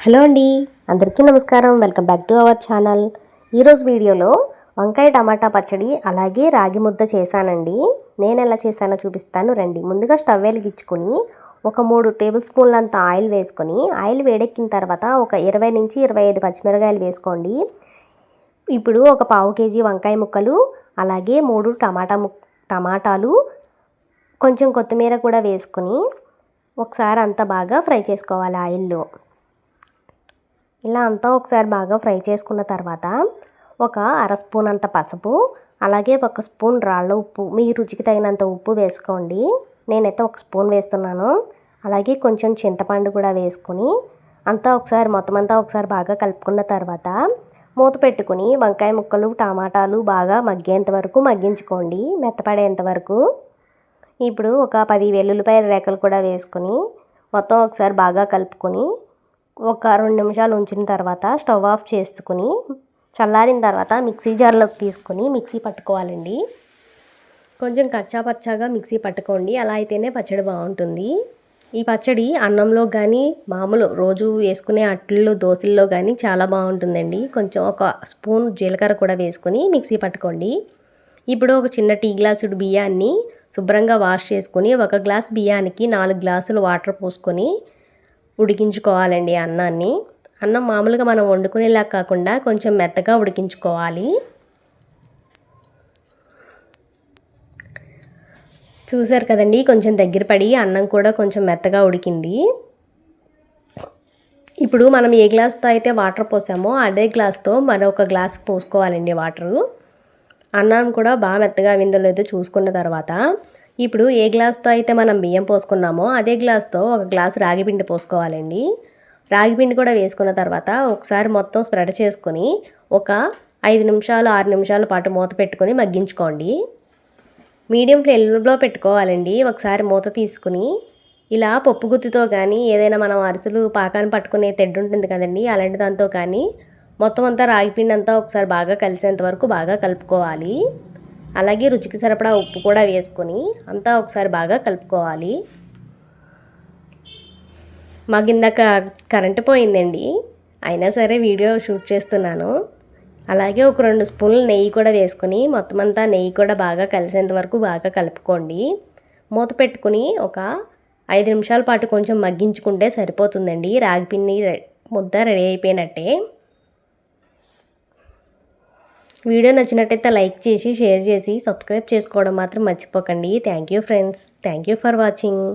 Hello అండి, అందరికీ నమస్కారం. Welcome back to our channel. ఈరోజు వీడియోలో వంకాయ టమాటా పచ్చడి అలాగే రాగి ముద్ద చేశానండి. నేను ఎలా చేశానో చూపిస్తాను రండి. ముందుగా స్టవ్ వెలిగించుకొని ఒక 3 టేబుల్ స్పూన్లంత ఆయిల్ వేసుకొని ఆయిల్ వేడెక్కిన తర్వాత ఒక 20 నుంచి 25 పచ్చిమిరకాయలు వేసుకోండి. ఇప్పుడు ఒక పావు కేజీ వంకాయ ముక్కలు అలాగే 3 టమాటాలు కొంచెం కొత్తిమీర కూడా వేసుకొని ఒకసారి అంతా బాగా ఫ్రై చేసుకోవాలి ఆయిల్లో. ఇలా అంతా ఒకసారి బాగా ఫ్రై చేసుకున్న తర్వాత ఒక అర స్పూన్ అంత పసుపు అలాగే 1 స్పూన్ రాళ్ళ ఉప్పు, మీ రుచికి తగినంత ఉప్పు వేసుకోండి. నేనైతే 1 స్పూన్ వేస్తున్నాను. అలాగే కొంచెం చింతపండు కూడా వేసుకొని అంతా ఒకసారి మొత్తం అంతా ఒకసారి బాగా కలుపుకున్న తర్వాత మూత పెట్టుకుని వంకాయ ముక్కలు టమాటాలు బాగా మగ్గేంత వరకు మగ్గించుకోండి, మెత్తపడేంత వరకు. ఇప్పుడు ఒక 10 వెల్లుల్లిపాయల రేకలు కూడా వేసుకొని మొత్తం ఒకసారి బాగా కలుపుకొని ఒక 2 నిమిషాలు ఉంచిన తర్వాత స్టవ్ ఆఫ్ చేసుకుని చల్లారిన తర్వాత మిక్సీ జార్లోకి తీసుకొని మిక్సీ పట్టుకోవాలండి. కొంచెం కచ్చాపచ్చాగా మిక్సీ పట్టుకోండి, అలా అయితేనే పచ్చడి బాగుంటుంది. ఈ పచ్చడి అన్నంలో కానీ మామూలు రోజు వేసుకునే అట్లలో దోశల్లో కానీ చాలా బాగుంటుందండి. కొంచెం ఒక స్పూన్ జీలకర్ర కూడా వేసుకొని మిక్సీ పట్టుకోండి. ఇప్పుడు ఒక చిన్న టీ గ్లాసుడు బియ్యాన్ని శుభ్రంగా వాష్ చేసుకొని 1 గ్లాస్ బియ్యానికి 4 గ్లాసులు వాటర్ పోసుకొని ఉడికించుకోవాలండి అన్నాన్ని. అన్నం మామూలుగా మనం వండుకునేలా కాకుండా కొంచెం మెత్తగా ఉడికించుకోవాలి. చూసారు కదండి, కొంచెం దగ్గర పడి అన్నం కూడా కొంచెం మెత్తగా ఉడికింది. ఇప్పుడు మనం ఏ గ్లాస్తో అయితే వాటర్ పోసామో అదే గ్లాస్తో మరొక గ్లాస్ పోసుకోవాలండి వాటరు. అన్నం కూడా బాగా మెత్తగా అయిందో లేదో చూసుకున్న తర్వాత ఇప్పుడు ఏ గ్లాస్తో అయితే మనం బియ్యం పోసుకున్నామో అదే గ్లాస్తో 1 గ్లాస్ రాగిపిండి పోసుకోవాలండి. రాగిపిండి కూడా వేసుకున్న తర్వాత ఒకసారి మొత్తం స్ప్రెడ్ చేసుకొని ఒక 5 నిమిషాలు 6 నిమిషాల పాటు మూత పెట్టుకొని మగ్గించుకోండి. మీడియం ఫ్లేమ్లో పెట్టుకోవాలండి. ఒకసారి మూత తీసుకుని ఇలా పప్పు గుత్తితో కానీ ఏదైనా మనం అరిసెలు పాకాన్ని పట్టుకునే తెడ్డు ఉంటుంది కదండి, అలాంటి దాంతో కానీ మొత్తం అంతా రాగిపిండి అంతా ఒకసారి బాగా కలిసేంత వరకు బాగా కలుపుకోవాలి. అలాగే రుచికి సరిపడా ఉప్పు కూడా వేసుకొని అంతా ఒకసారి బాగా కలుపుకోవాలి. మాకు ఇందాక కరెంటు పోయిందండి, అయినా సరే వీడియో షూట్ చేస్తున్నాను. అలాగే ఒక 2 స్పూన్లు నెయ్యి కూడా వేసుకొని మొత్తం అంతా నెయ్యి కూడా బాగా కలిసేంత వరకు బాగా కలుపుకోండి. మూత పెట్టుకుని ఒక 5 నిమిషాల పాటు కొంచెం మగ్గించుకుంటే సరిపోతుందండి. రాగిపిండి ముద్ద రెడీ అయిపోయినట్టే. వీడియో నచ్చినట్టయితే లైక్ చేసి షేర్ చేసి సబ్స్క్రైబ్ చేసుకోవడం మాత్రం మర్చిపోకండి. Thank you friends. Thank you for watching.